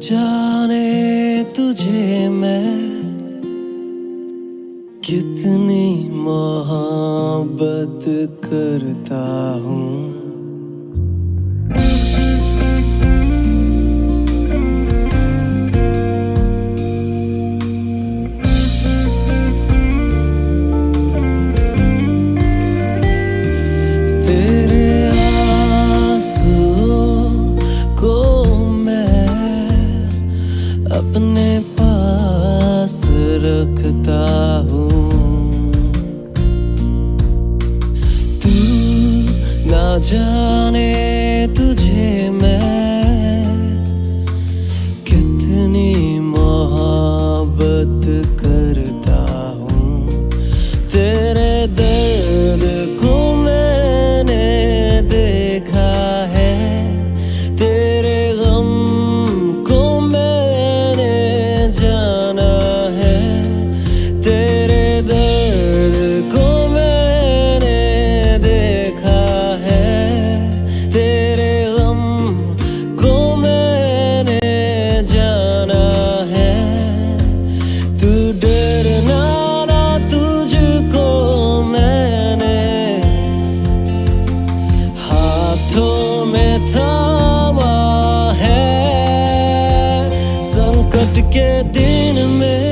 जाने तुझे मैं कितनी मोहब्बत करता हूँ। तेरे आंसुओं को मैं अपने पास रखता हूँ। तू ना जाने तुझे मैं कितनी मोहब्बत करता हूँ। तेरे दर्द को मैंने देखा है, तेरे गम को मैंने जाना है। तेरे दर्द को मैंने देखा है, तेरे गम को मैंने जाना है। तू डरना ना, तुझको मैंने हाथों में थामा है। संकट के दिन में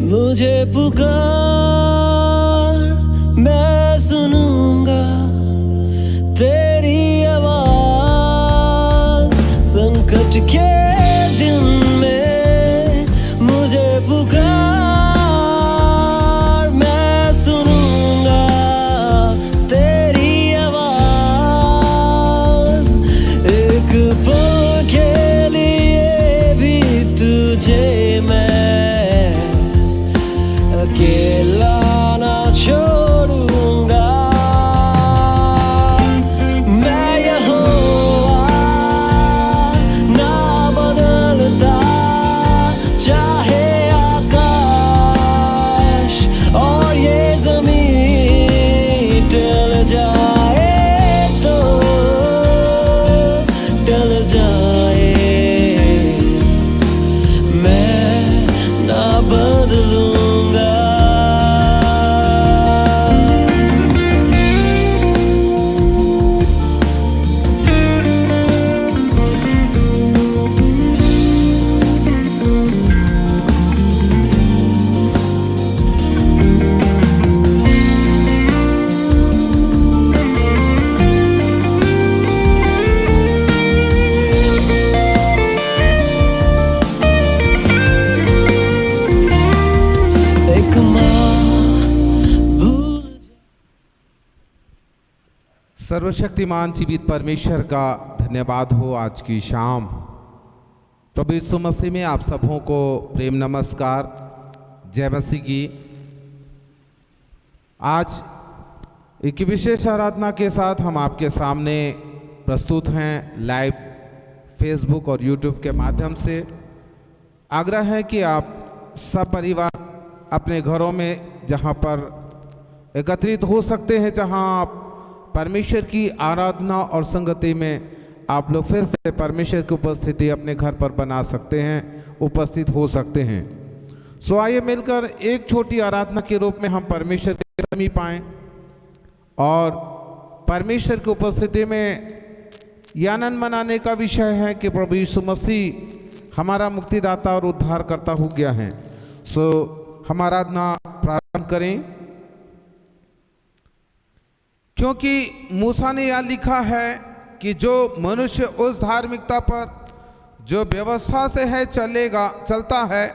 मुझे पुकार, मैं सुनूंगा तेरी आवाज। संकट के दिन में मुझे पुकार, मैं सुनूंगा तेरी आवाज। एक पल के लिए भी तुझे मैं अकेला ना छोड़ूंगा। मैं यहोवा ना बदलता, चाहे आकाश और ये ज़मीन टल जाए तो टल जाए, मैं ना बदलूंगा। एक माँ भूल सर्वशक्तिमान जीवित परमेश्वर का धन्यवाद हो आज की शाम। प्रभु यीशु मसीह में आप सबों को प्रेम नमस्कार, जय मसीह की। आज एक विशेष आराधना के साथ हम आपके सामने प्रस्तुत हैं लाइव फेसबुक और यूट्यूब के माध्यम से। आग्रह है कि आप सब परिवार अपने घरों में जहां पर एकत्रित हो सकते हैं, जहां आप परमेश्वर की आराधना और संगति में आप लोग फिर से परमेश्वर की उपस्थिति अपने घर पर बना सकते हैं, उपस्थित हो सकते हैं। सो आइए मिलकर एक छोटी आराधना के रूप में हम परमेश्वर के समीप आएं और परमेश्वर की उपस्थिति में यह आनंद मनाने का विषय है कि प्रभु यीशु मसीह हमारा मुक्तिदाता और उद्धारकर्ता हो गया है। सो हम आराधना प्रारंभ करें, क्योंकि मूसा ने यह लिखा है कि जो मनुष्य उस धार्मिकता पर जो व्यवस्था से है चलता है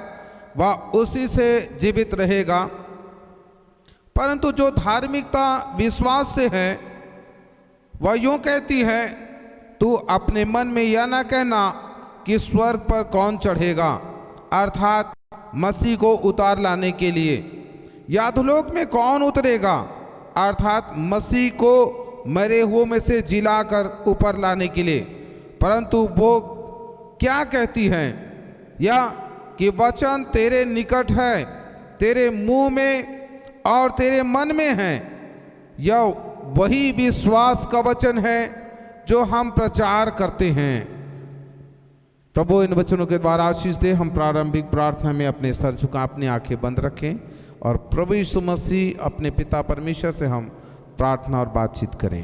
वह उसी से जीवित रहेगा। परंतु जो धार्मिकता विश्वास से है वह यूँ कहती है, तू अपने मन में यह ना कहना कि स्वर्ग पर कौन चढ़ेगा, अर्थात मसीह को उतार लाने के लिए, याधलोक में कौन उतरेगा, अर्थात मसीह को मरे हुओं में से जिलाकर ऊपर लाने के लिए। परंतु वो क्या कहती हैं, या कि वचन तेरे निकट है, तेरे मुंह में और तेरे मन में है। यह वही विश्वास का वचन है जो हम प्रचार करते हैं। प्रभु इन वचनों के द्वारा आशीष दे। हम प्रारंभिक प्रार्थना में अपने सर झुका अपनी आंखें बंद रखें और प्रभु यीशु मसीह अपने पिता परमेश्वर से हम प्रार्थना और बातचीत करें।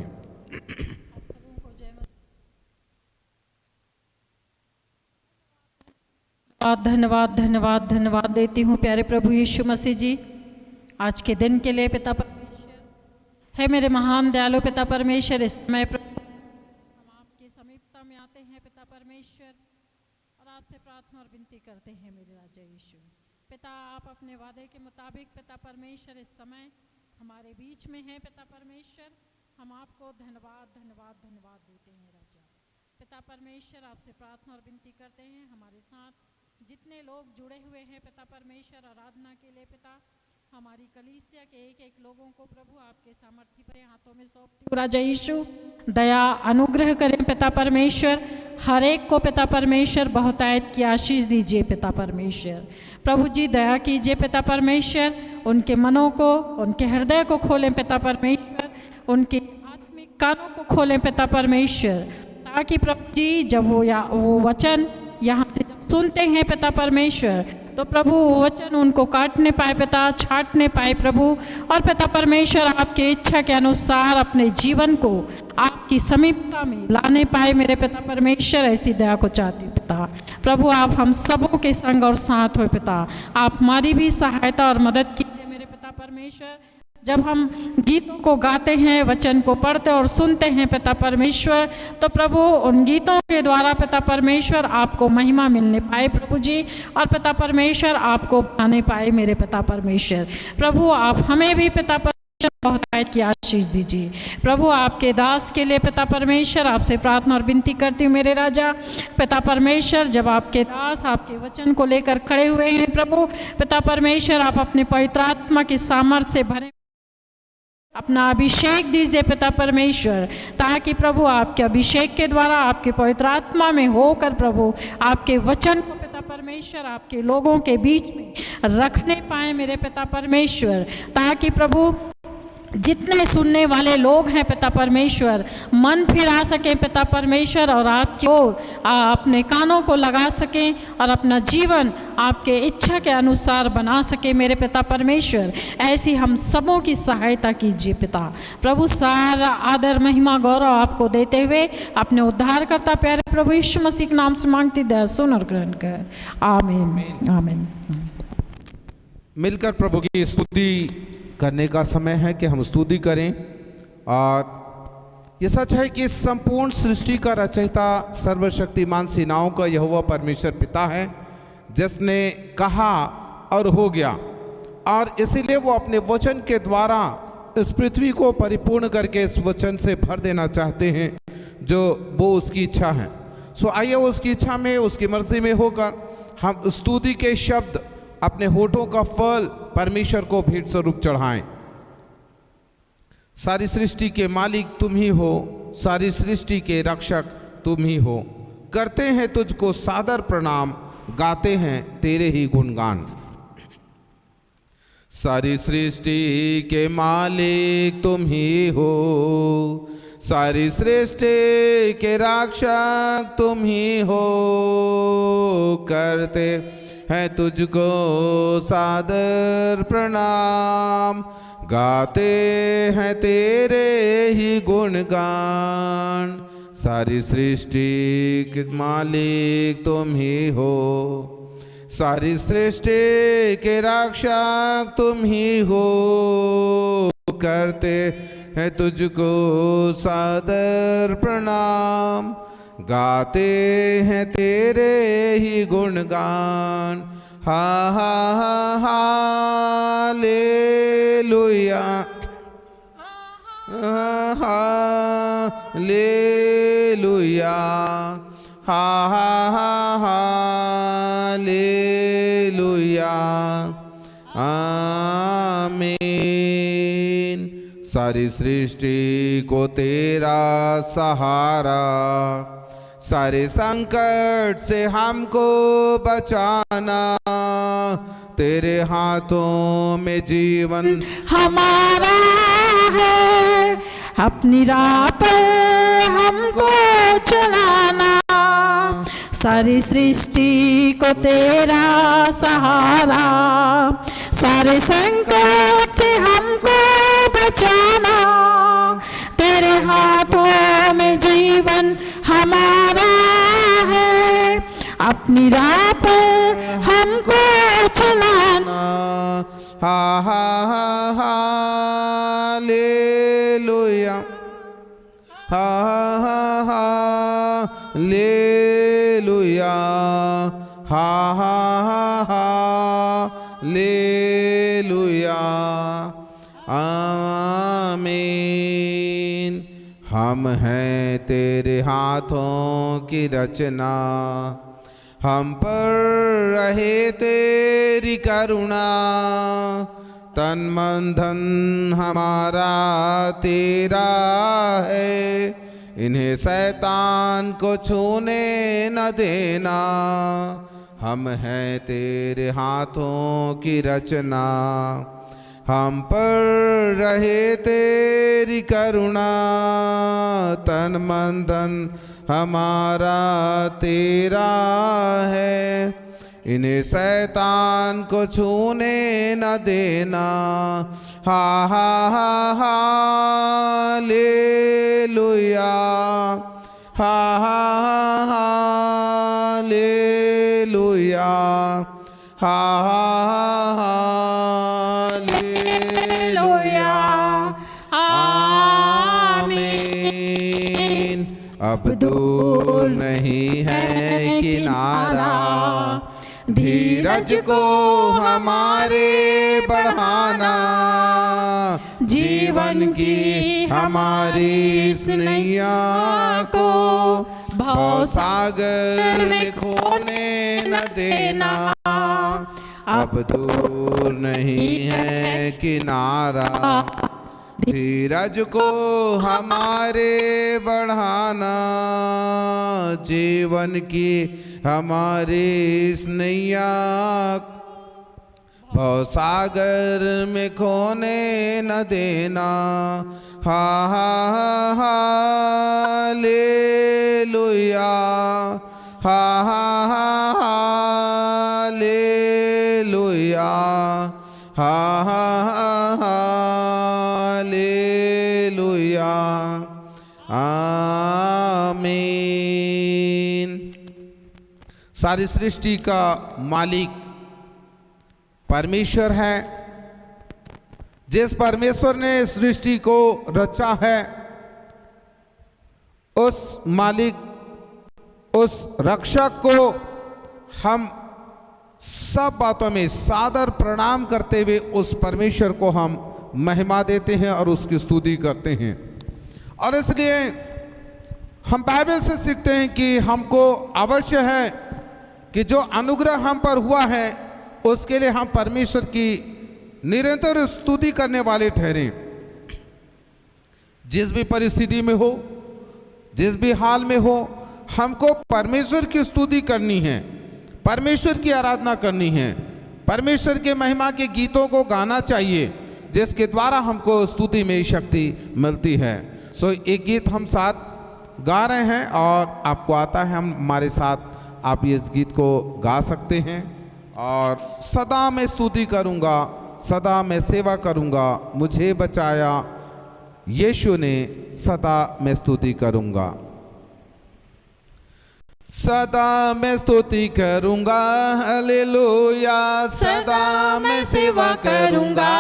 धन्यवाद धन्यवाद धन्यवाद देती हूँ प्यारे प्रभु यीशु मसीह जी, आज के दिन के लिए पिता परमेश्वर। है मेरे महान दयालु पिता परमेश्वर, इस समय प्रभु हम आपकी समीपता में आते हैं पिता परमेश्वर, और आपसे प्रार्थना और विनती करते हैं मेरे राजा यीशु। पिता, आप अपने वादे के मुताबिक पिता परमेश्वर इस समय हमारे बीच में हैं पिता परमेश्वर। हम आपको धन्यवाद धन्यवाद धन्यवाद देते हैं राजा। पिता परमेश्वर, आपसे प्रार्थना और विनती करते हैं हमारे साथ जितने लोग जुड़े हुए हैं पिता परमेश्वर आराधना के लिए। पिता, हमारी कलीसिया के एक एक लोगों को प्रभु आपके सामर्थ्य भरे हाथों में सौंपती हूँ राजा यीशु। दया अनुग्रह करें पिता परमेश्वर, हर एक को पिता परमेश्वर बहुतायत की आशीष दीजिए पिता परमेश्वर। प्रभु जी दया कीजिए पिता परमेश्वर, उनके मनों को, उनके हृदय को खोलें पिता परमेश्वर, उनके आत्मिक कानों को खोलें पिता परमेश्वर, ताकि प्रभु जी जब वो वचन यहाँ से जब सुनते हैं पिता परमेश्वर, तो प्रभु वो वचन उनको काटने पाए पिता, छाटने पाए प्रभु, और पिता परमेश्वर आपके इच्छा के अनुसार अपने जीवन को आपकी समीपता में लाने पाए मेरे पिता परमेश्वर। ऐसी दया को चाहती हूँ पिता। प्रभु आप हम सबों के संग और साथ हो पिता, आप हमारी भी सहायता और मदद कीजिए मेरे पिता परमेश्वर। जब हम गीतों को गाते हैं, वचन को पढ़ते और सुनते हैं पिता परमेश्वर, तो प्रभु उन गीतों के द्वारा पिता परमेश्वर आपको महिमा मिलने पाए प्रभु जी, और पिता परमेश्वर आपको पाने पाए मेरे पिता परमेश्वर। प्रभु आप हमें भी पिता परमेश्वर बहुतायत की आशीष दीजिए। प्रभु आपके दास के लिए पिता परमेश्वर आपसे प्रार्थना और विनती करती हूँ मेरे राजा। पिता परमेश्वर, जब आपके दास आपके वचन को लेकर खड़े हुए हैं प्रभु, पिता परमेश्वर आप अपने पवित्र आत्मा की सामर्थ्य से भरे, अपना अभिषेक दीजिए पिता परमेश्वर, ताकि प्रभु आपके अभिषेक के द्वारा आपके पवित्र आत्मा में होकर प्रभु आपके वचन को पिता परमेश्वर आपके लोगों के बीच में रखने पाए मेरे पिता परमेश्वर, ताकि प्रभु जितने सुनने वाले लोग हैं पिता परमेश्वर मन फिरा सकें पिता परमेश्वर, और आपकी ओर अपने कानों को लगा सकें और अपना जीवन आपके इच्छा के अनुसार बना सके मेरे पिता परमेश्वर। ऐसी हम सबों की सहायता कीजिए पिता। प्रभु सारा आदर महिमा गौरव आपको देते हुए अपने उद्धारकर्ता प्यारे प्रभु यीशु मसीह के नाम से मांगती दया सुन और ग्रहण कर, आमीन आमीन। मिलकर प्रभु की स्तुति करने का समय है कि हम स्तुति करें। और ये सच है कि संपूर्ण सृष्टि का रचयिता सर्वशक्तिमान सेनाओं का यहोवा परमेश्वर पिता है, जिसने कहा और हो गया, और इसीलिए वो अपने वचन के द्वारा इस पृथ्वी को परिपूर्ण करके इस वचन से भर देना चाहते हैं जो वो उसकी इच्छा है। सो आइए उसकी इच्छा में, उसकी मर्जी में होकर हम स्तुति के शब्द, अपने होठों का फल परमेश्वर को भेंट स्वरूप चढ़ाएं। सारी सृष्टि के मालिक तुम ही हो, सारी सृष्टि के रक्षक तुम ही हो, करते हैं तुझको सादर प्रणाम, गाते हैं तेरे ही गुणगान। सारी सृष्टि के मालिक तुम ही हो, सारी सृष्टि के रक्षक तुम ही हो, करते है तुझको सादर प्रणाम, गाते हैं तेरे ही गुणगान। सारी सृष्टि के मालिक तुम ही हो, सारी सृष्टि के रक्षक तुम ही हो, करते हैं तुझको सादर प्रणाम, गाते हैं तेरे ही गुणगान। हा हा हा हालेलुया, हालेलुया, हा हा हा हालेलुया, आमीन। सारी सृष्टि को तेरा सहारा, सारे संकट से हमको बचाना, तेरे हाथों में जीवन हमारा है, अपनी राह पर हमको चलाना। सारी सृष्टि को तेरा सहारा, सारे संकट से हमको बचाना, तेरे हाथों में जीवन हमारा है, अपनी राह पर हमको चलाना। हा हा हा हालेलुया, हा हा हा हालेलुया, हा हा हा हालेलुया, आमीन। हम हैं तेरे हाथों की रचना, हम पर रहे तेरी करुणा, तन मन धन हमारा तेरा है, इन्हें शैतान को छूने न देना। हम हैं तेरे हाथों की रचना, हम पर रहे तेरी करुणा, तन मन धन हमारा तेरा है, इन्हें शैतान को छूने न देना। हा हा हा हालेलुया, हा हा हा हालेलुया, हा हा हा हालेलुया, आमीन। अब दूर नहीं है किनारा, धीरज को हमारे बढ़ाना, जीवन की हमारी इस नैया को भव सागर में खोने न देना। अब दूर नहीं है किनारा, धीरज को हमारे बढ़ाना, जीवन की हमारी इस नैया भव सागर में खोने न देना। हा हा हा हालेलुया, हा हा हा हालेलुया, हा हा हा हालेलुया, आमीन। सारी सृष्टि का मालिक परमेश्वर है। जिस परमेश्वर ने सृष्टि को रचा है, उस मालिक, उस रक्षक को हम सब बातों में सादर प्रणाम करते हुए उस परमेश्वर को हम महिमा देते हैं और उसकी स्तुति करते हैं। और इसलिए हम बाइबल से सीखते हैं कि हमको अवश्य है कि जो अनुग्रह हम पर हुआ है उसके लिए हम परमेश्वर की निरंतर स्तुति करने वाले ठहरें। जिस भी परिस्थिति में हो, जिस भी हाल में हो, हमको परमेश्वर की स्तुति करनी है, परमेश्वर की आराधना करनी है, परमेश्वर के महिमा के गीतों को गाना चाहिए, जिसके द्वारा हमको स्तुति में शक्ति मिलती है। सो एक गीत हम साथ गा रहे हैं और आपको आता है, हम हमारे साथ आप इस गीत को गा सकते हैं। और सदा मैं स्तुति करूँगा, सदा मैं सेवा करूँगा, मुझे बचाया यीशु ने, सदा मैं स्तुति करूँगा। सदा मैं स्तुति करूँगा, हालेलुया, सदा मैं सेवा करूँगा,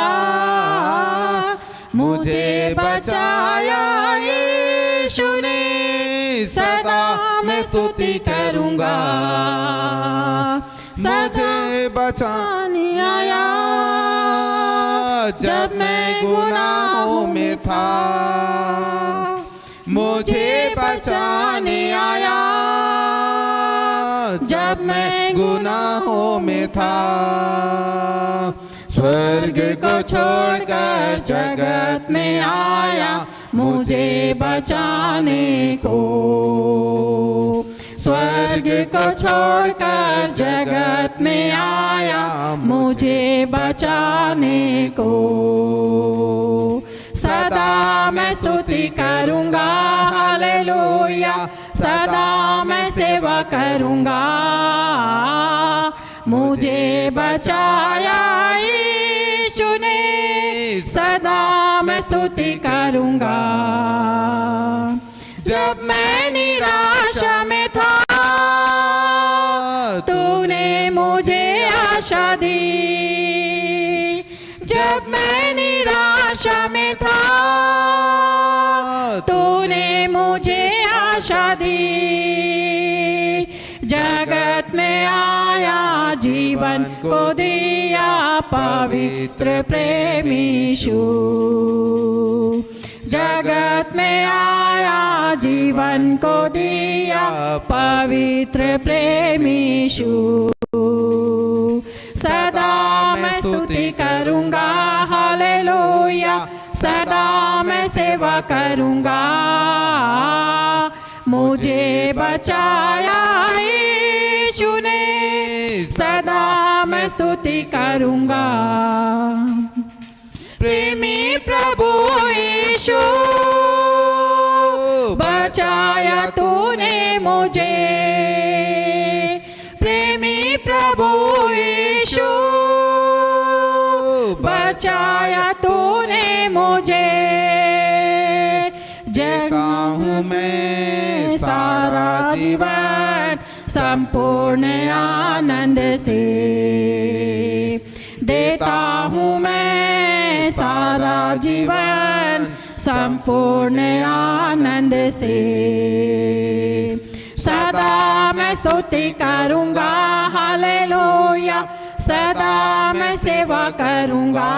मुझे बचाया यीशु ने, सदा मैं स्तुति करूँगा, मुझे बचाने आया जब मैं गुनाहों में था, मुझे बचाने आया जब मैं गुनाहों में था। स्वर्ग को छोड़कर जगत में आया मुझे बचाने को, स्वर्ग को छोड़कर जगत में आया मुझे बचाने को। सदा मैं स्तुति करूँगा, हालेलुया, हालेलुया। सदा मैं सेवा करूँगा, मुझे बचाया यीशु ने, सदा मैं स्तुति करूँगा। जब मैं निराशा में था, तूने मुझे आशा दी। जब मैं निराशा में था, तूने मुझे आशा दी। जगत में आया, जीवन को दिया, पवित्र प्रेम यीशु। जगत में आया, जीवन को दिया, पवित्र प्रेम यीशु। सदा मैं स्तुति करूँगा, हालेलुया। सदा मैं सेवा करूँगा, मुझे बचाया यीशु ने, सदा मैं स्तुति करूँगा। प्रेमी प्रभु यीशु, बचाया तूने मुझे। प्रेमी प्रभु यीशु, बचाया तूने मुझे। जगा हूँ मैं सारा जीवन संपूर्ण आनंद से, देता हूँ मैं सारा जीवन संपूर्ण आनंद से। सदा मैं स्तुति करूँगा, हालेलुया। सदा मैं सेवा करूँगा,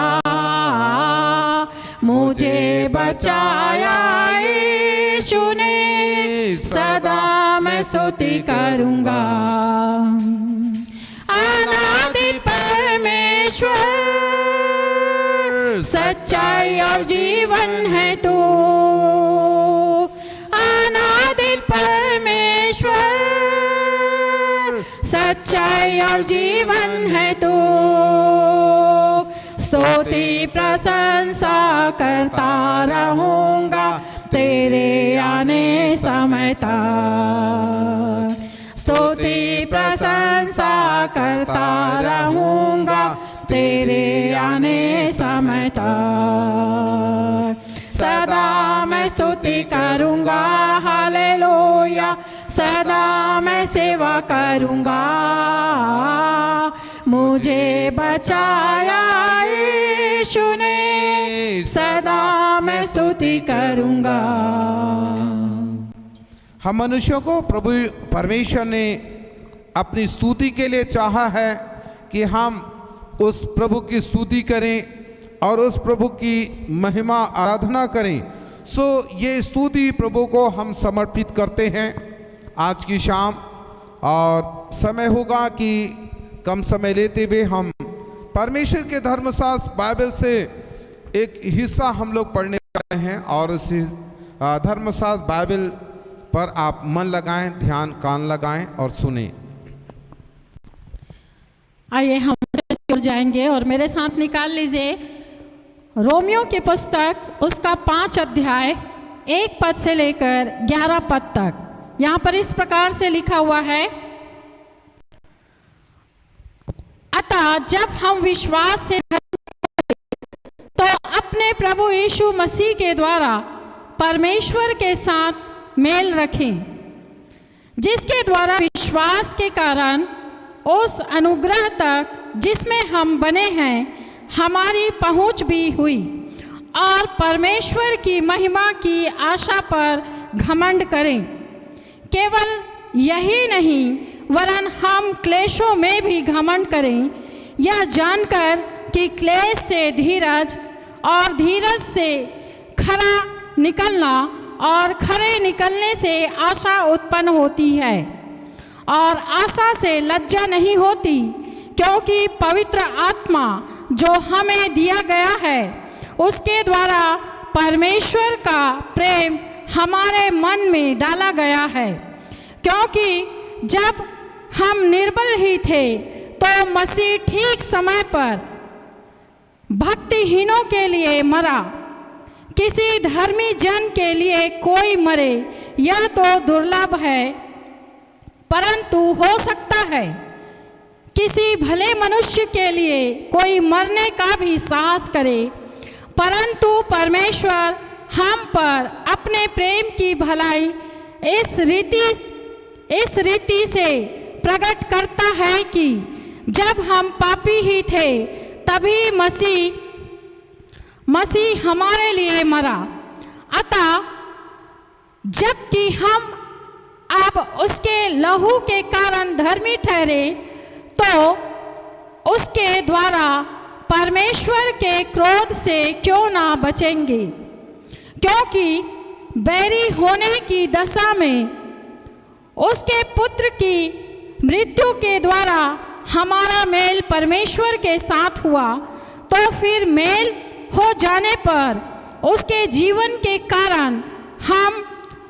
मुझे बचाया यीशु ने, सदा मैं स्तुति करूँगा। अनादि परमेश्वर, सच्चाई और जीवन है तू। अनादि परमेश्वर, सच्चाई और जीवन है तू। स्तुति प्रशंसा करता रहूँगा तेरे आने समय तक। स्तुति प्रशंसा करता रहूँगा तेरे आने समय तक। सदा मैं स्तुति करूँगा, हालेलुया। सदा मैं सेवा करूँगा, मुझे बचाया यीशु ने, सदा मैं स्तुति करूँगा। हम मनुष्यों को प्रभु परमेश्वर ने अपनी स्तुति के लिए चाहा है कि हम उस प्रभु की स्तुति करें और उस प्रभु की महिमा आराधना करें। सो ये स्तुति प्रभु को हम समर्पित करते हैं आज की शाम। और समय होगा कि कम समय लेते हुए हम परमेश्वर के धर्मशास्त्र बाइबल से एक हिस्सा हम लोग पढ़ने वाले हैं। और उस धर्मशास्त्र बाइबल पर आप मन लगाएं, ध्यान कान लगाएं और सुनें। आइए हम जुड़ जाएंगे और मेरे साथ निकाल लीजिए रोमियो की पुस्तक, उसका 5 अध्याय 1 पद से लेकर 11 पद तक। यहाँ पर इस प्रकार से लिखा हुआ है, अतः जब हम विश्वास से तो अपने प्रभु यीशु मसीह के द्वारा परमेश्वर के साथ मेल रखें, जिसके द्वारा विश्वास के कारण उस अनुग्रह तक जिसमें हम बने हैं हमारी पहुंच भी हुई, और परमेश्वर की महिमा की आशा पर घमंड करें। केवल यही नहीं वरन हम क्लेशों में भी घमंड करें, यह जानकर कि क्लेश से धीरज और धीरज से खरा निकलना और खरे निकलने से आशा उत्पन्न होती है। और आशा से लज्जा नहीं होती, क्योंकि पवित्र आत्मा जो हमें दिया गया है उसके द्वारा परमेश्वर का प्रेम हमारे मन में डाला गया है। क्योंकि जब हम निर्बल ही थे तो मसीह ठीक समय पर भक्तिहीनों के लिए मरा। किसी धर्मी जन के लिए कोई मरे यह तो दुर्लभ है, परंतु हो सकता है किसी भले मनुष्य के लिए कोई मरने का भी साहस करे, परंतु परमेश्वर हम पर अपने प्रेम की भलाई इस रीति से प्रकट करता है कि जब हम पापी ही थे तभी मसीह हमारे लिए मरा। अतः जबकि हम अब उसके लहू के कारण धर्मी ठहरे, तो उसके द्वारा परमेश्वर के क्रोध से क्यों ना बचेंगे, क्योंकि बैरी होने की दशा में उसके पुत्र की मृत्यु के द्वारा हमारा मेल परमेश्वर के साथ हुआ, तो फिर मेल हो जाने पर उसके जीवन के कारण हम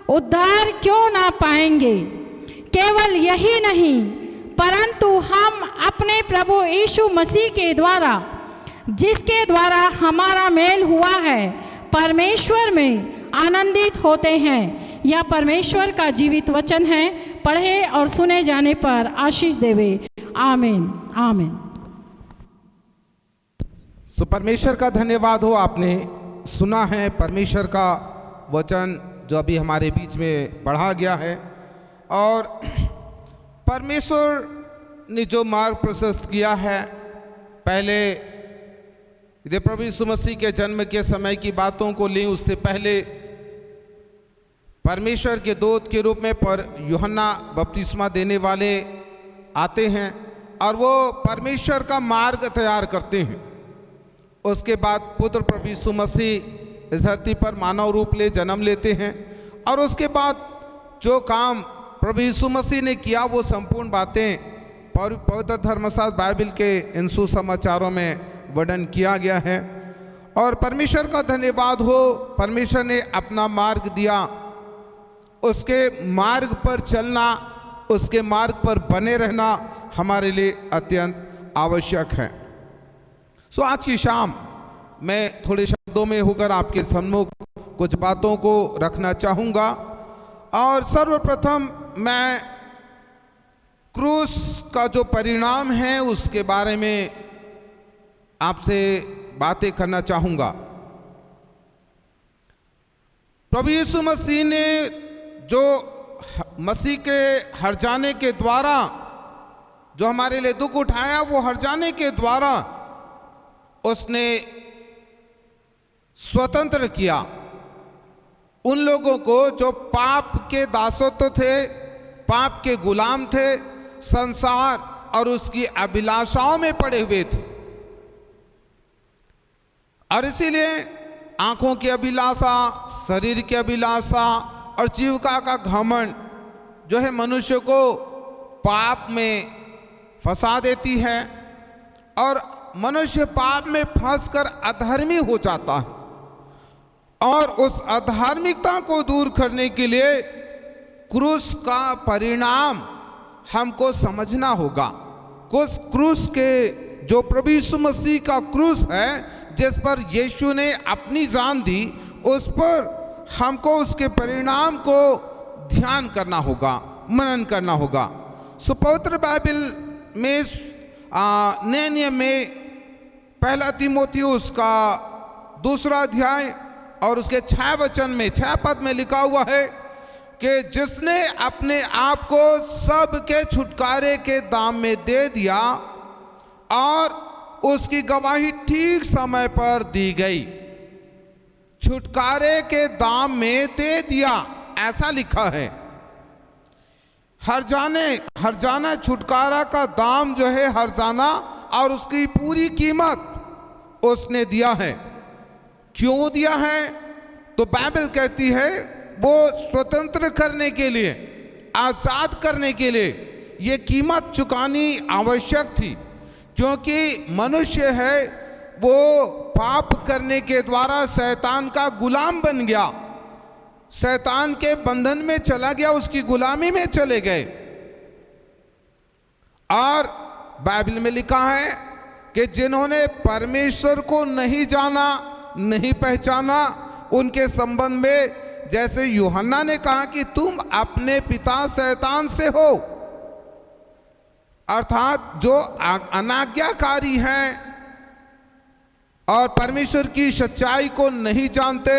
उद्धार क्यों ना पाएंगे। केवल यही नहीं, परंतु हम अपने प्रभु यीशु मसीह के द्वारा, जिसके द्वारा हमारा मेल हुआ है, परमेश्वर में आनंदित होते हैं। यह परमेश्वर का जीवित वचन है। पढ़े और सुने जाने पर आशीष देवे। आमीन आमीन। सो परमेश्वर का धन्यवाद हो, आपने सुना है परमेश्वर का वचन जो अभी हमारे बीच में पढ़ा गया है। और परमेश्वर ने जो मार्ग प्रशस्त किया है, पहले यदि प्रभु यीशु मसीह के जन्म के समय की बातों को लें, उससे पहले परमेश्वर के दूत के रूप में पर यूहन्ना बपतिस्मा देने वाले आते हैं और वो परमेश्वर का मार्ग तैयार करते हैं। उसके बाद पुत्र प्रभु यीशु मसीह इस धरती पर मानव रूप ले जन्म लेते हैं और उसके बाद जो काम प्रभु यीशु मसीह ने किया वो संपूर्ण बातें पवित्र धर्मशास्त्र बाइबल के इन सुसमाचारों में वर्णन किया गया है। और परमेश्वर का धन्यवाद हो, परमेश्वर ने अपना मार्ग दिया, उसके मार्ग पर चलना, उसके मार्ग पर बने रहना हमारे लिए अत्यंत आवश्यक है। सो आज की शाम मैं थोड़े शब्दों में होकर आपके सम्मुख कुछ बातों को रखना चाहूँगा। और सर्वप्रथम मैं क्रूस का जो परिणाम है उसके बारे में आपसे बातें करना चाहूँगा। प्रभु यीशु मसीह ने जो मसीह के हर जाने के द्वारा जो हमारे लिए दुख उठाया, वो हर जाने के द्वारा उसने स्वतंत्र किया उन लोगों को जो पाप के दासत्व थे, पाप के गुलाम थे, संसार और उसकी अभिलाषाओं में पड़े हुए थे। और इसीलिए आंखों की अभिलाषा, शरीर की अभिलाषा और जीविका का घमंड जो है मनुष्य को पाप में फंसा देती है और मनुष्य पाप में फंसकर अधर्मी हो जाता है। और उस अधार्मिकता को दूर करने के लिए क्रूस का परिणाम हमको समझना होगा। क्रूस के जो प्रभु यीशु मसीह का क्रूस है, जिस पर यीशु ने अपनी जान दी, उस पर हमको उसके परिणाम को ध्यान करना होगा, मनन करना होगा। पवित्र बाइबल में नए नियम में पहला तीमुथियुस का 2 अध्याय और उसके 6 वचन में 6 पद में लिखा हुआ है कि जिसने अपने आप को सबके छुटकारे के दाम में दे दिया और उसकी गवाही ठीक समय पर दी गई। छुटकारे के दाम में दे दिया, ऐसा लिखा है। हर जाना छुटकारा का दाम जो है, हर जाना और उसकी पूरी कीमत उसने दिया है। क्यों दिया है? तो बाइबल कहती है वो स्वतंत्र करने के लिए, आज़ाद करने के लिए ये कीमत चुकानी आवश्यक थी। क्योंकि मनुष्य है वो पाप करने के द्वारा शैतान का गुलाम बन गया, शैतान के बंधन में चला गया, उसकी गुलामी में चले गए। और बाइबल में लिखा है कि जिन्होंने परमेश्वर को नहीं जाना, नहीं पहचाना, उनके संबंध में जैसे यूहन्ना ने कहा कि तुम अपने पिता शैतान से हो, अर्थात जो अनाज्ञाकारी हैं और परमेश्वर की सच्चाई को नहीं जानते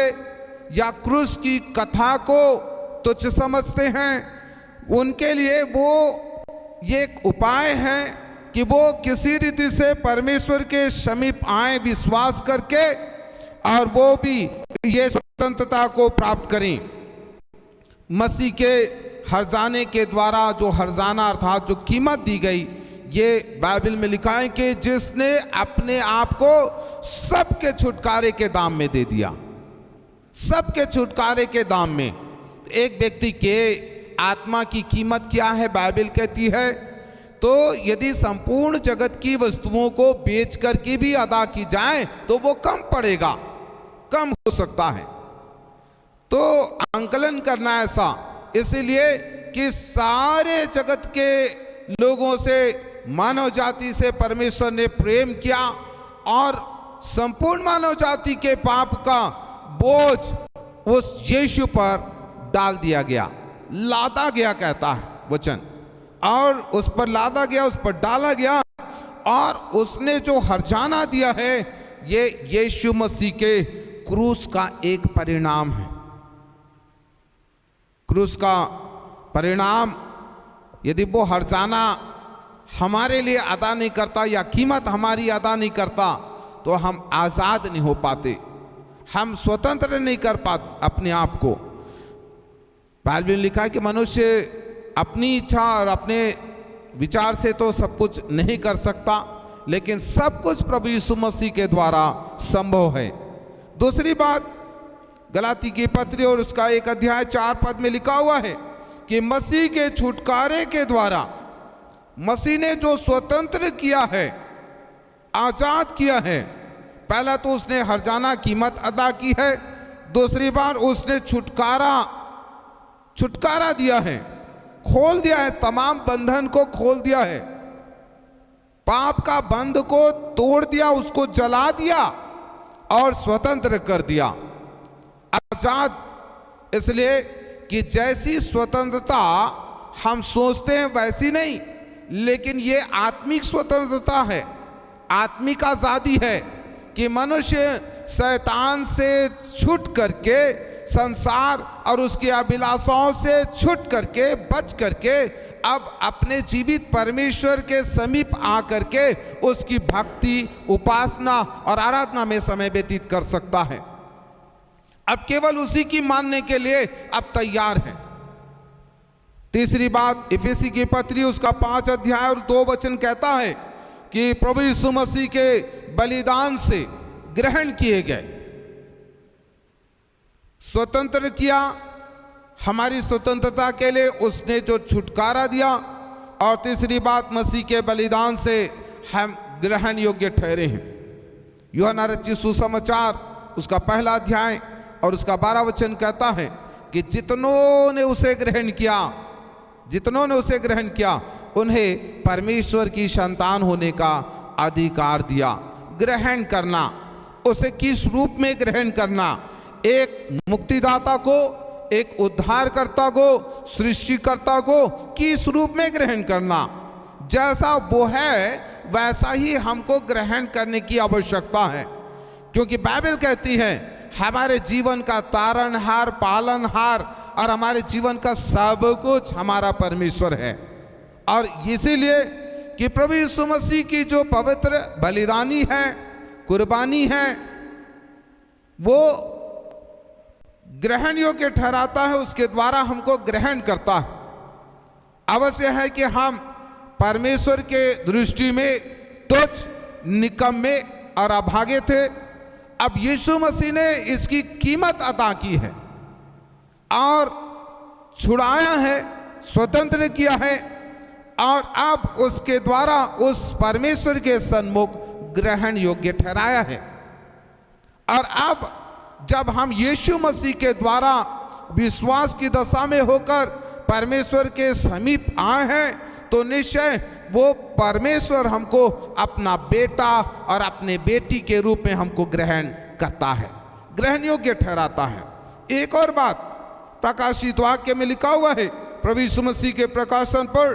या क्रूस की कथा को तुच्छ समझते हैं, उनके लिए वो ये एक उपाय है कि वो किसी रीति से परमेश्वर के समीप आए विश्वास करके, और वो भी ये स्वतंत्रता को प्राप्त करें मसीह के हर्जाने के द्वारा। जो हर्जाना अर्थात जो कीमत दी गई, ये बाइबल में लिखा है कि जिसने अपने आप को सबके छुटकारे के दाम में दे दिया, सबके छुटकारे के दाम में। एक व्यक्ति के आत्मा की कीमत क्या है बाइबल कहती है, तो यदि संपूर्ण जगत की वस्तुओं को बेच कर के भी अदा की जाए तो वो कम पड़ेगा, कम हो सकता है। तो आंकलन करना ऐसा इसलिए कि सारे जगत के लोगों से, मानव जाति से परमेश्वर ने प्रेम किया और संपूर्ण मानव जाति के पाप का बोझ उस यीशु पर डाल दिया गया, लादा गया कहता है वचन, और उस पर लादा गया, उस पर डाला गया। और उसने जो हर्जाना दिया है ये यीशु मसीह के क्रूस का एक परिणाम है। क्रूस का परिणाम, यदि वो हर्जाना हमारे लिए अदा नहीं करता या कीमत हमारी अदा नहीं करता तो हम आज़ाद नहीं हो पाते, हम स्वतंत्र नहीं कर पाते अपने आप को। बाइबल में लिखा है कि मनुष्य अपनी इच्छा और अपने विचार से तो सब कुछ नहीं कर सकता, लेकिन सब कुछ प्रभु यीशु मसीह के द्वारा संभव है। दूसरी बात, गलाती की पत्री और उसका 1 अध्याय 4 पद में लिखा हुआ है कि मसीह के छुटकारे के द्वारा मसीह ने जो स्वतंत्र किया है, आजाद किया है, पहला तो उसने हर्जाना कीमत अदा की है, दूसरी बार उसने छुटकारा दिया है, खोल दिया है, तमाम बंधन को खोल दिया है, पाप का बंध को तोड़ दिया, उसको जला दिया और स्वतंत्र कर दिया, आजाद। इसलिए कि जैसी स्वतंत्रता हम सोचते हैं वैसी नहीं, लेकिन ये आत्मिक स्वतंत्रता है, आत्मिक आजादी है कि मनुष्य शैतान से छूट करके, संसार और उसकी अभिलाषाओं से छूट करके, बच करके अब अपने जीवित परमेश्वर के समीप आकर के उसकी भक्ति, उपासना और आराधना में समय व्यतीत कर सकता है। अब केवल उसी की मानने के लिए अब तैयार है। तीसरी बात, इफिसी की पत्री उसका 5 अध्याय और 2 वचन कहता है कि प्रभु यीशु मसीह के बलिदान से ग्रहण किए गए, स्वतंत्र किया, हमारी स्वतंत्रता के लिए उसने जो छुटकारा दिया। और तीसरी बात, मसीह के बलिदान से हम ग्रहण योग्य ठहरे हैं। यूहन्ना रचित सुसमाचार उसका 1 अध्याय और उसका 12 वचन कहता है कि जितनों ने उसे ग्रहण किया उन्हें परमेश्वर की संतान होने का अधिकार दिया। ग्रहण करना, उसे किस रूप में ग्रहण करना? एक मुक्तिदाता को, एक उद्धारकर्ता को, सृष्टिकर्ता को किस रूप में ग्रहण करना? जैसा वो है वैसा ही हमको ग्रहण करने की आवश्यकता है, क्योंकि बाइबल कहती है हमारे जीवन का तारणहार, पालनहार और हमारे जीवन का सब कुछ हमारा परमेश्वर है। और इसीलिए कि प्रभु यीशु मसीह की जो पवित्र बलिदानी है, कुर्बानी है, वो ग्रहण योग्य ठहराता है, उसके द्वारा हमको ग्रहण करता है। अवश्य है कि हम परमेश्वर के दृष्टि में तुच्छ, निकम्मे और अभागे थे। अब यीशु मसीह ने इसकी कीमत अदा की है और छुड़ाया है, स्वतंत्र किया है, और अब उसके द्वारा उस परमेश्वर के सन्मुख ग्रहण योग्य ठहराया है। और अब जब हम यीशु मसीह के द्वारा विश्वास की दशा में होकर परमेश्वर के समीप आए हैं, तो निश्चय वो परमेश्वर हमको अपना बेटा और अपने बेटी के रूप में हमको ग्रहण करता है, ग्रहण योग्य ठहराता है। एक और बात, प्रकाशित वाक्य में लिखा हुआ है प्रभु यीशु मसीह के प्रकाशन पर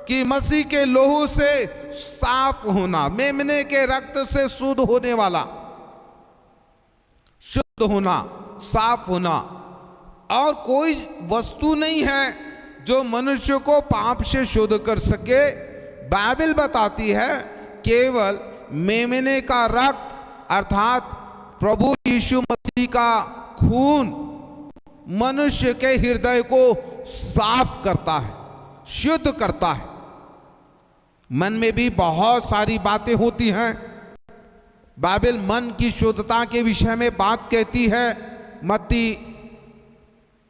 कि मसीह के लोहू से साफ होना, मेमने के रक्त से शुद्ध होने वाला, शुद्ध होना, साफ होना। और कोई वस्तु नहीं है जो मनुष्य को पाप से शुद्ध कर सके। बाइबल बताती है केवल मेमने का रक्त अर्थात प्रभु यीशु मसीह का खून मनुष्य के हृदय को साफ करता है, शुद्ध करता है। मन में भी बहुत सारी बातें होती हैं। बाइबल मन की शुद्धता के विषय में बात कहती है। मत्ती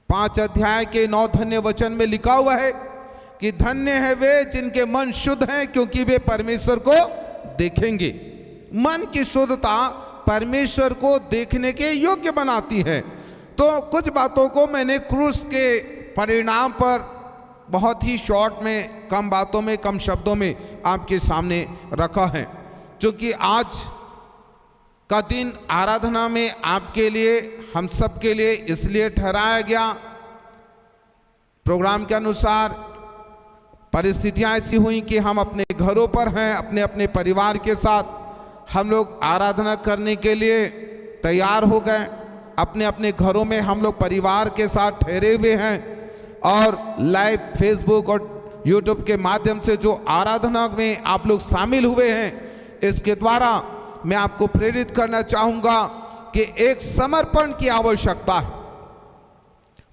5 अध्याय के 9 धन्य वचन में लिखा हुआ है कि धन्य है वे जिनके मन शुद्ध हैं क्योंकि वे परमेश्वर को देखेंगे। मन की शुद्धता परमेश्वर को देखने के योग्य बनाती है। तो कुछ बातों को मैंने क्रूस के परिणाम पर बहुत ही शॉर्ट में, कम बातों में, कम शब्दों में आपके सामने रखा है, क्योंकि आज का दिन आराधना में आपके लिए, हम सब के लिए इसलिए ठहराया गया। प्रोग्राम के अनुसार परिस्थितियां ऐसी हुई कि हम अपने घरों पर हैं, अपने अपने परिवार के साथ हम लोग आराधना करने के लिए तैयार हो गए। अपने अपने घरों में हम लोग परिवार के साथ ठहरे हुए हैं और लाइव फेसबुक और यूट्यूब के माध्यम से जो आराधना में आप लोग शामिल हुए हैं, इसके द्वारा मैं आपको प्रेरित करना चाहूँगा कि एक समर्पण की आवश्यकता है।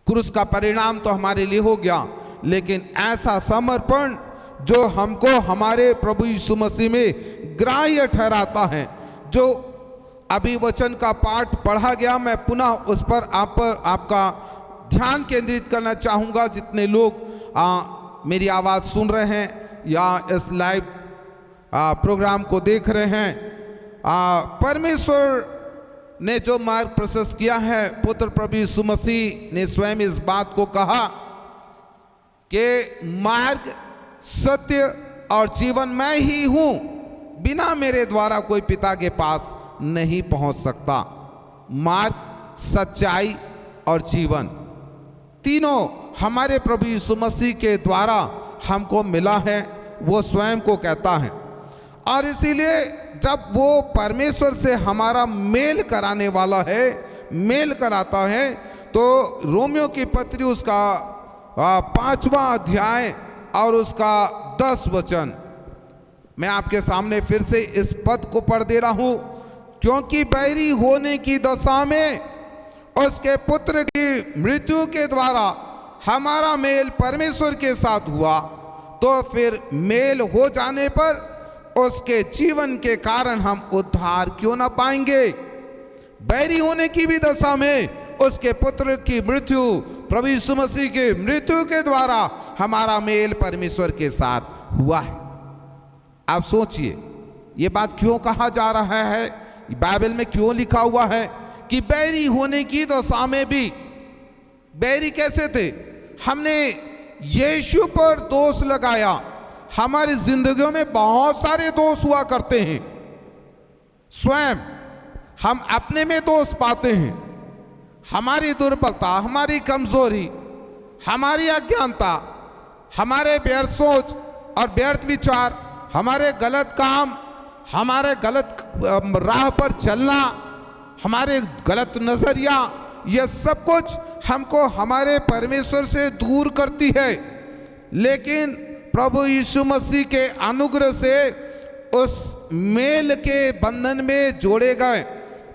क्रूस का परिणाम तो हमारे लिए हो गया, लेकिन ऐसा समर्पण जो हमको हमारे प्रभु यीशु मसीह में ग्राह्य ठहराता है। जो अभी वचन का पाठ पढ़ा गया, मैं पुनः उस पर आपका ध्यान केंद्रित करना चाहूँगा। जितने लोग मेरी आवाज़ सुन रहे हैं या इस लाइव प्रोग्राम को देख रहे हैं, परमेश्वर ने जो मार्ग प्रशस्त किया है, पुत्र प्रभु यीशु मसीह ने स्वयं इस बात को कहा कि मार्ग, सत्य और जीवन मैं ही हूँ, बिना मेरे द्वारा कोई पिता के पास नहीं पहुँच सकता। मार्ग, सच्चाई और जीवन तीनों हमारे प्रभु यीशु मसीह के द्वारा हमको मिला है, वो स्वयं को कहता है। और इसीलिए जब वो परमेश्वर से हमारा मेल कराने वाला है, मेल कराता है, तो रोमियो की पत्री उसका 5वां अध्याय और उसका 10 वचन मैं आपके सामने फिर से इस पद को पढ़ दे रहा हूँ। क्योंकि बैरी होने की दशा में उसके पुत्र की मृत्यु के द्वारा हमारा मेल परमेश्वर के साथ हुआ, तो फिर मेल हो जाने पर उसके जीवन के कारण हम उद्धार क्यों ना पाएंगे। बैरी होने की भी दशा में उसके पुत्र की मृत्यु, प्रभु यीशु मसीह की मृत्यु के द्वारा हमारा मेल परमेश्वर के साथ हुआ है। आप सोचिए ये बात क्यों कहा जा रहा है, बाइबल में क्यों लिखा हुआ है कि बैरी होने की दशा में भी। बैरी कैसे थे? हमने यीशु पर दोष लगाया। हमारी जिंदगियों में बहुत सारे दोष हुआ करते हैं। स्वयं हम अपने में दोष पाते हैं। हमारी दुर्बलता, हमारी कमजोरी, हमारी अज्ञानता, हमारे व्यर्थ सोच और व्यर्थ विचार, हमारे गलत काम, हमारे गलत राह पर चलना, हमारे गलत नजरिया, यह सब कुछ हमको हमारे परमेश्वर से दूर करती है। लेकिन प्रभु यीशु मसीह के अनुग्रह से उस मेल के बंधन में जोड़े गए,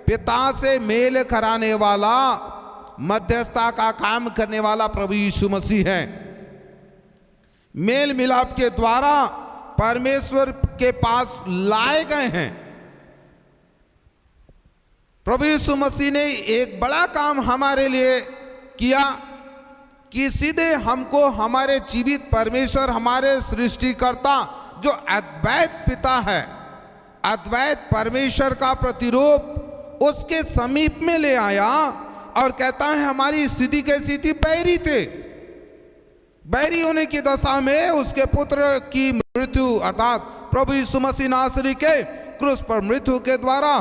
पिता से मेल कराने वाला, मध्यस्थता का काम करने वाला प्रभु यीशु मसीह है। मेल मिलाप के द्वारा परमेश्वर के पास लाए गए हैं। प्रभु यीशु मसीह ने एक बड़ा काम हमारे लिए किया कि सीधे हमको हमारे जीवित परमेश्वर, हमारे सृष्टिकर्ता जो अद्वैत पिता है, अद्वैत परमेश्वर का प्रतिरूप, उसके समीप में ले आया और कहता है हमारी स्थिति कैसी थी? बैरी थे। बैरी होने की दशा में उसके पुत्र की मृत्यु अर्थात प्रभु यीशु मसीह नासरी के क्रूस पर मृत्यु के द्वारा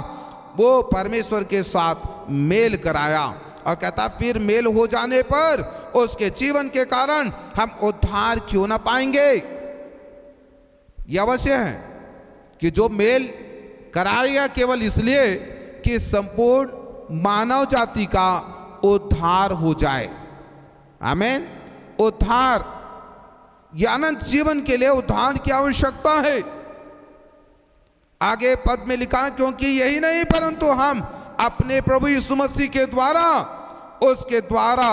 वो परमेश्वर के साथ मेल कराया और कहता फिर मेल हो जाने पर उसके जीवन के कारण हम उद्धार क्यों ना पाएंगे। यह अवश्य है कि जो मेल कराएगा केवल इसलिए कि संपूर्ण मानव जाति का उद्धार हो जाए। आमीन। उद्धार, यह अनंत जीवन के लिए उद्धार की आवश्यकता है। आगे पद में लिखा, क्योंकि यही नहीं परंतु हम अपने प्रभु यीशु मसीह के द्वारा, उसके द्वारा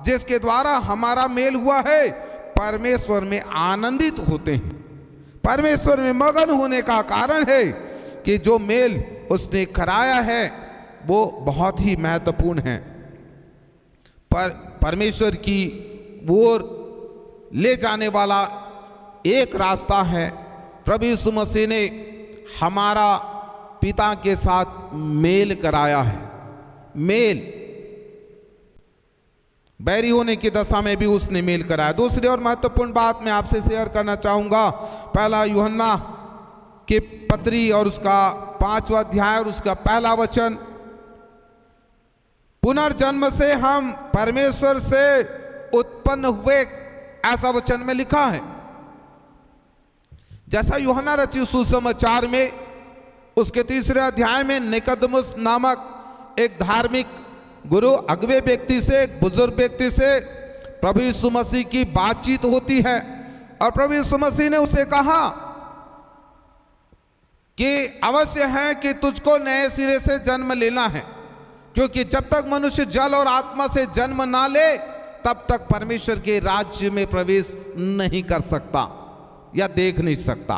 जिसके द्वारा हमारा मेल हुआ है, परमेश्वर में आनंदित होते हैं। परमेश्वर में मगन होने का कारण है कि जो मेल उसने कराया है वो बहुत ही महत्वपूर्ण है। पर परमेश्वर की ओर ले जाने वाला एक रास्ता है। प्रभु यीशु मसीह ने हमारा पिता के साथ मेल कराया है। मेल, बैरी होने की दशा में भी उसने मेल कराया। दूसरी और महत्वपूर्ण बात मैं आपसे शेयर करना चाहूंगा, पहला यूहन्ना की पत्री और उसका 5वां अध्याय और उसका पहला वचन, पुनर्जन्म से हम परमेश्वर से उत्पन्न हुए, ऐसा वचन में लिखा है। जैसा यूहन्ना रचित सुसमाचार में उसके 3रे अध्याय में निकोदेमुस नामक एक धार्मिक गुरु, अगवे व्यक्ति से, एक बुजुर्ग व्यक्ति से प्रभु यीशु मसीह की बातचीत होती है और प्रभु यीशु मसीह ने उसे कहा कि अवश्य है कि तुझको नए सिरे से जन्म लेना है, क्योंकि जब तक मनुष्य जल और आत्मा से जन्म ना ले तब तक परमेश्वर के राज्य में प्रवेश नहीं कर सकता या देख नहीं सकता।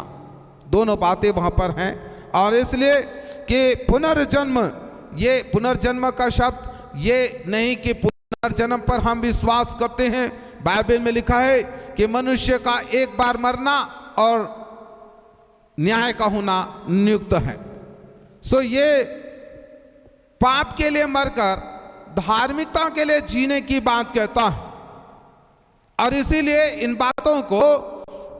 दोनों बातें वहां पर हैं। और इसलिए कि पुनर्जन्म, ये पुनर्जन्म का शब्द ये नहीं कि पुनर्जन्म पर हम विश्वास करते हैं। बाइबल में लिखा है कि मनुष्य का एक बार मरना और न्याय का होना नियुक्त है। सो ये पाप के लिए मरकर धार्मिकता के लिए जीने की बात कहता है। और इसीलिए इन बातों को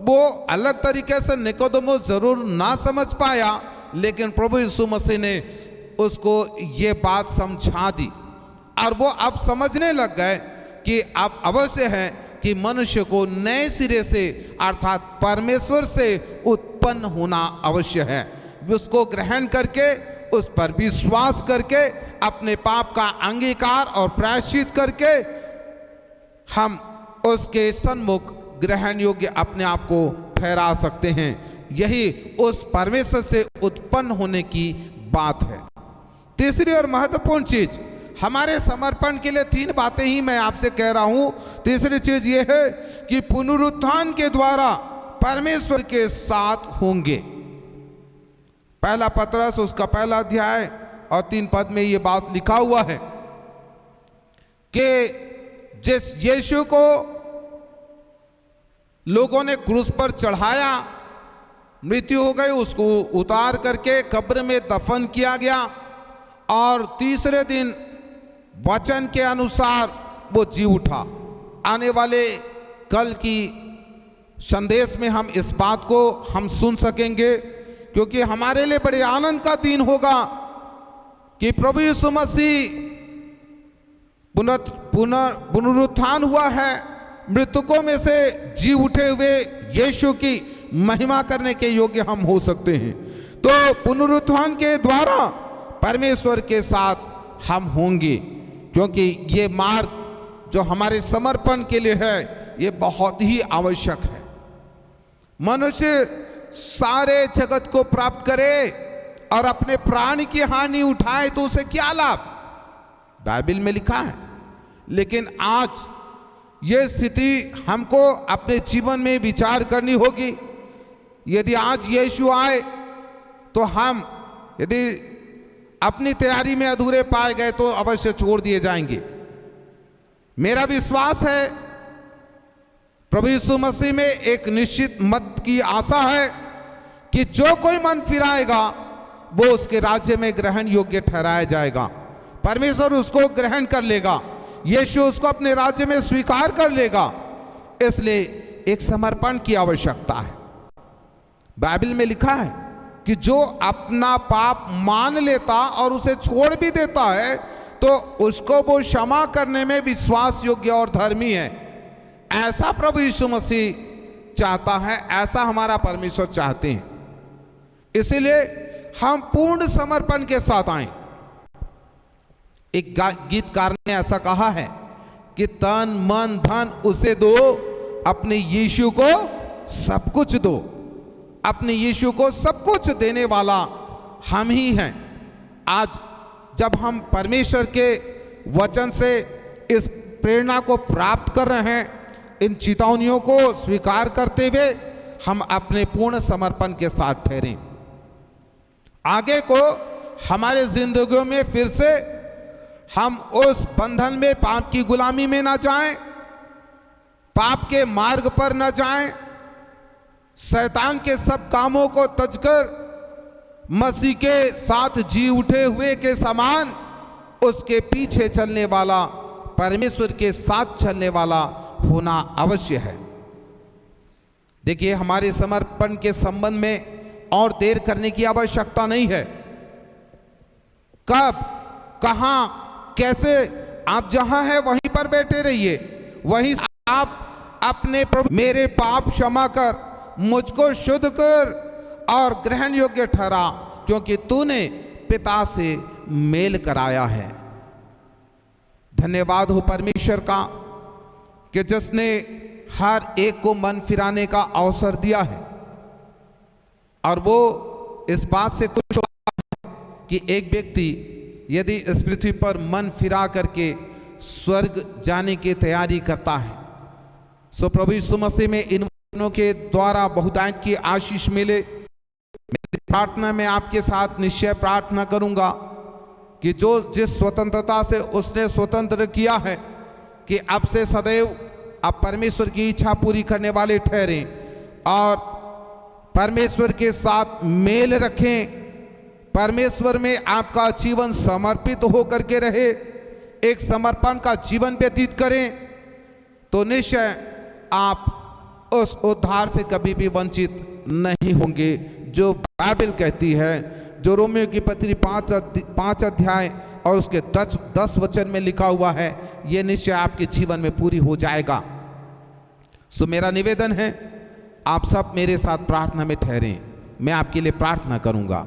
वो अलग तरीके से निकोदेमुस जरूर ना समझ पाया, लेकिन प्रभु यीशु मसीह ने उसको ये बात समझा दी और वो अब समझने लग गए कि अब अवश्य है कि मनुष्य को नए सिरे से अर्थात परमेश्वर से उत्पन्न होना अवश्य है। उसको ग्रहण करके, उस पर विश्वास करके, अपने पाप का अंगीकार और प्रायश्चित करके हम उसके सन्मुख ग्रहण योग्य अपने आप को ठहरा सकते हैं। यही उस परमेश्वर से उत्पन्न होने की बात है। तीसरी और महत्वपूर्ण चीज, हमारे समर्पण के लिए 3 बातें ही मैं आपसे कह रहा हूं। तीसरी चीज यह है कि पुनरुत्थान के द्वारा परमेश्वर के साथ होंगे। पहला पतरस उसका पहला अध्याय और 3 पद में यह बात लिखा हुआ है कि जिस यीशु को लोगों ने क्रूस पर चढ़ाया, मृत्यु हो गई, उसको उतार करके कब्र में दफन किया गया और तीसरे दिन वचन के अनुसार वो जी उठा। आने वाले कल की संदेश में हम इस बात को हम सुन सकेंगे, क्योंकि हमारे लिए बड़े आनंद का दिन होगा कि प्रभु यीशु मसीह पुनरुत्थान हुआ है। मृतकों में से जी उठे हुए यीशु की महिमा करने के योग्य हम हो सकते हैं। तो पुनरुत्थान के द्वारा परमेश्वर के साथ हम होंगे, क्योंकि ये मार्ग जो हमारे समर्पण के लिए है ये बहुत ही आवश्यक है। मनुष्य सारे जगत को प्राप्त करे और अपने प्राण की हानि उठाए तो उसे क्या लाभ, बाइबल में लिखा है। लेकिन आज ये स्थिति हमको अपने जीवन में विचार करनी होगी। यदि आज यीशु आए तो हम यदि अपनी तैयारी में अधूरे पाए गए तो अवश्य छोड़ दिए जाएंगे। मेरा विश्वास है प्रभु यीशु मसीह में एक निश्चित मत की आशा है कि जो कोई मन फिराएगा वो उसके राज्य में ग्रहण योग्य ठहराया जाएगा। परमेश्वर उसको ग्रहण कर लेगा, यीशु उसको अपने राज्य में स्वीकार कर लेगा। इसलिए एक समर्पण की आवश्यकता है। बाइबल में लिखा है कि जो अपना पाप मान लेता और उसे छोड़ भी देता है तो उसको वो क्षमा करने में विश्वास योग्य और धर्मी है। ऐसा प्रभु यीशु मसीह चाहता है, ऐसा हमारा परमेश्वर चाहते हैं। इसीलिए हम पूर्ण समर्पण के साथ आए। एक गीतकार ने ऐसा कहा है कि तन मन धन उसे दो, अपने यीशु को सब कुछ दो। अपने यीशु को सब कुछ देने वाला हम ही हैं। आज जब हम परमेश्वर के वचन से इस प्रेरणा को प्राप्त कर रहे हैं, इन चेतावनियों को स्वीकार करते हुए हम अपने पूर्ण समर्पण के साथ ठहरें। आगे को हमारे जिंदगियों में फिर से हम उस बंधन में, पाप की गुलामी में ना जाएं, पाप के मार्ग पर न जाएं, शैतान के सब कामों को तजकर मसीह के साथ जी उठे हुए के समान उसके पीछे चलने वाला, परमेश्वर के साथ चलने वाला होना आवश्यक है। देखिए, हमारे समर्पण के संबंध में और देर करने की आवश्यकता नहीं है। कब, कहां, कैसे, आप जहां हैं वहीं पर बैठे रहिए। वहीं आप अपने प्रभु, मेरे पाप क्षमा कर, मुझको शुद्ध कर और ग्रहण योग्य ठहरा, क्योंकि तूने पिता से मेल कराया है। धन्यवाद हो परमेश्वर का कि जिसने हर एक को मन फिराने का अवसर दिया है, और वो इस बात से खुश होता है कि एक व्यक्ति यदि इस पृथ्वी पर मन फिरा करके स्वर्ग जाने की तैयारी करता है, सो प्रभु यीशु मसीह में इन वचनों के द्वारा बहुतायत की आशीष मिले। मेरी प्रार्थना में आपके साथ निश्चय प्रार्थना करूंगा कि जो जिस स्वतंत्रता से उसने स्वतंत्र किया है, कि अब से सदैव आप परमेश्वर की इच्छा पूरी करने वाले ठहरें और परमेश्वर के साथ मेल रखें। परमेश्वर में आपका जीवन समर्पित होकर के रहे, एक समर्पण का जीवन व्यतीत करें, तो निश्चय आप उस उद्धार से कभी भी वंचित नहीं होंगे जो बाइबल कहती है, जो रोमियो की पत्री 5 अध्याय और उसके 10 वचन में लिखा हुआ है, ये निश्चय आपके जीवन में पूरी हो जाएगा। सो मेरा निवेदन है, आप सब मेरे साथ प्रार्थना में ठहरें। मैं आपके लिए प्रार्थना करूंगा।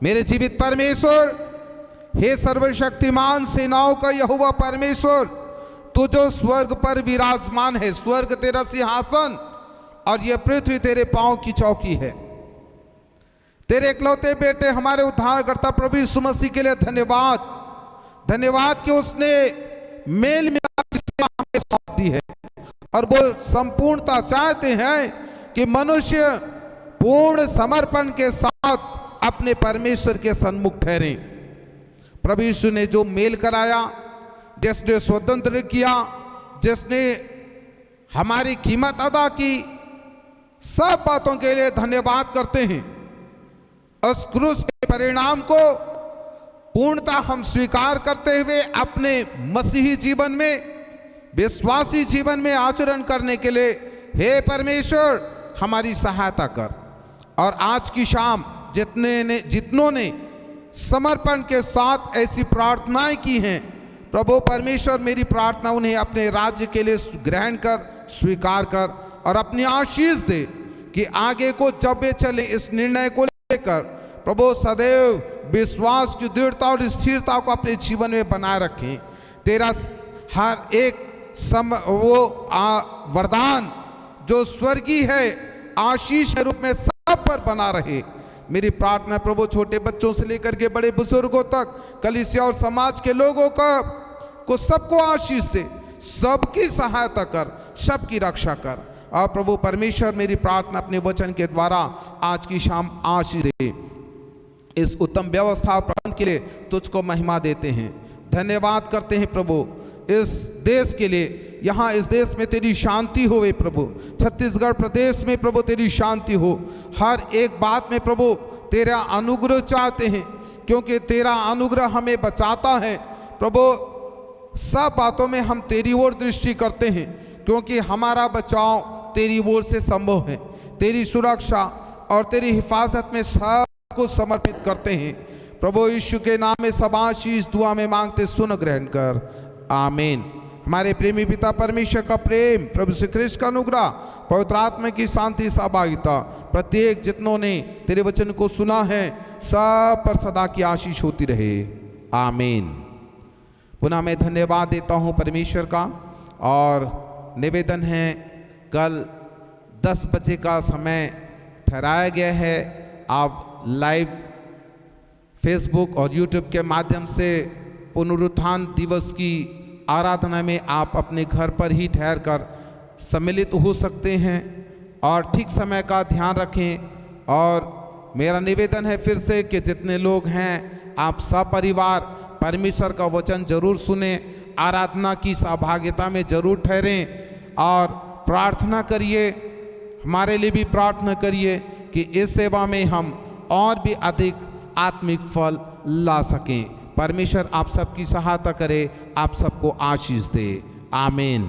मेरे जीवित परमेश्वर, हे सर्वशक्तिमान सेनाओं का यहोवा परमेश्वर, तू जो स्वर्ग पर विराजमान है, स्वर्ग तेरा सिंहासन और यह पृथ्वी तेरे पांव की चौकी है। तेरे इकलौते बेटे हमारे उद्धारकर्ता प्रभु यीशु मसीह के लिए धन्यवाद। धन्यवाद कि उसने मेल मिलाप सेवा हमें सौंप दी है, और वो संपूर्णता चाहते हैं कि मनुष्य पूर्ण समर्पण के साथ अपने परमेश्वर के सन्मुख ठहरें। प्रभु यीशु ने जो मेल कराया, जिसने स्वतंत्र किया, जिसने हमारी कीमत अदा की, सब बातों के लिए धन्यवाद करते हैं। उस क्रूस के परिणाम को पूर्णता हम स्वीकार करते हुए अपने मसीही जीवन में, विश्वासी जीवन में आचरण करने के लिए हे परमेश्वर हमारी सहायता कर। और आज की शाम जितनों ने समर्पण के साथ ऐसी प्रार्थनाएं की हैं, प्रभु परमेश्वर मेरी प्रार्थना उन्हें अपने राज्य के लिए ग्रहण कर, स्वीकार कर और अपनी आशीष दे कि आगे को जब वे चले इस निर्णय को लेकर प्रभु सदैव विश्वास की दृढ़ता और स्थिरता को अपने जीवन में बनाए रखें। तेरा हर एक वरदान जो स्वर्गीय है, आशीष के रूप में सब पर बना रहे। मेरी प्रार्थना प्रभु छोटे बच्चों से लेकर के बड़े बुजुर्गों तक, कलीसिया और समाज के लोगों को सबको आशीष दे, सबकी सहायता कर, सबकी रक्षा कर। और प्रभु परमेश्वर मेरी प्रार्थना अपने वचन के द्वारा आज की शाम आशीष दे। इस उत्तम व्यवस्था और प्रबंध के लिए तुझको महिमा देते हैं, धन्यवाद करते हैं प्रभु इस देश के लिए। यहाँ इस देश में तेरी शांति होवे प्रभु, छत्तीसगढ़ प्रदेश में प्रभु तेरी शांति हो। हर एक बात में प्रभु तेरा अनुग्रह चाहते हैं, क्योंकि तेरा अनुग्रह हमें बचाता है प्रभु। सब बातों में हम तेरी ओर दृष्टि करते हैं, क्योंकि हमारा बचाव तेरी ओर से संभव है। तेरी सुरक्षा और तेरी हिफाजत में सब कुछ समर्पित करते हैं प्रभु यीशु के नाम में सब आशीष दुआ में मांगते सुन ग्रहण कर, आमीन। हमारे प्रेमी पिता परमेश्वर का प्रेम, प्रभु श्री कृष्ण का अनुग्रह, पवित्र आत्मा की शांति सहभागिता प्रत्येक जितनों ने तेरे वचन को सुना है सब पर सदा की आशीष होती रहे, आमीन। पुनः मैं धन्यवाद देता हूँ परमेश्वर का, और निवेदन है कल 10 बजे का समय ठहराया गया है। आप लाइव फेसबुक और यूट्यूब के माध्यम से पुनरुत्थान दिवस की आराधना में आप अपने घर पर ही ठहर कर सम्मिलित हो सकते हैं, और ठीक समय का ध्यान रखें। और मेरा निवेदन है फिर से कि जितने लोग हैं आप सपरिवार परमेश्वर का वचन जरूर सुने, आराधना की सहभागिता में जरूर ठहरें और प्रार्थना करिए, हमारे लिए भी प्रार्थना करिए कि इस सेवा में हम और भी अधिक आत्मिक फल ला सकें। परमेश्वर आप सबकी सहायता करे, आप सबको आशीष दे, आमीन।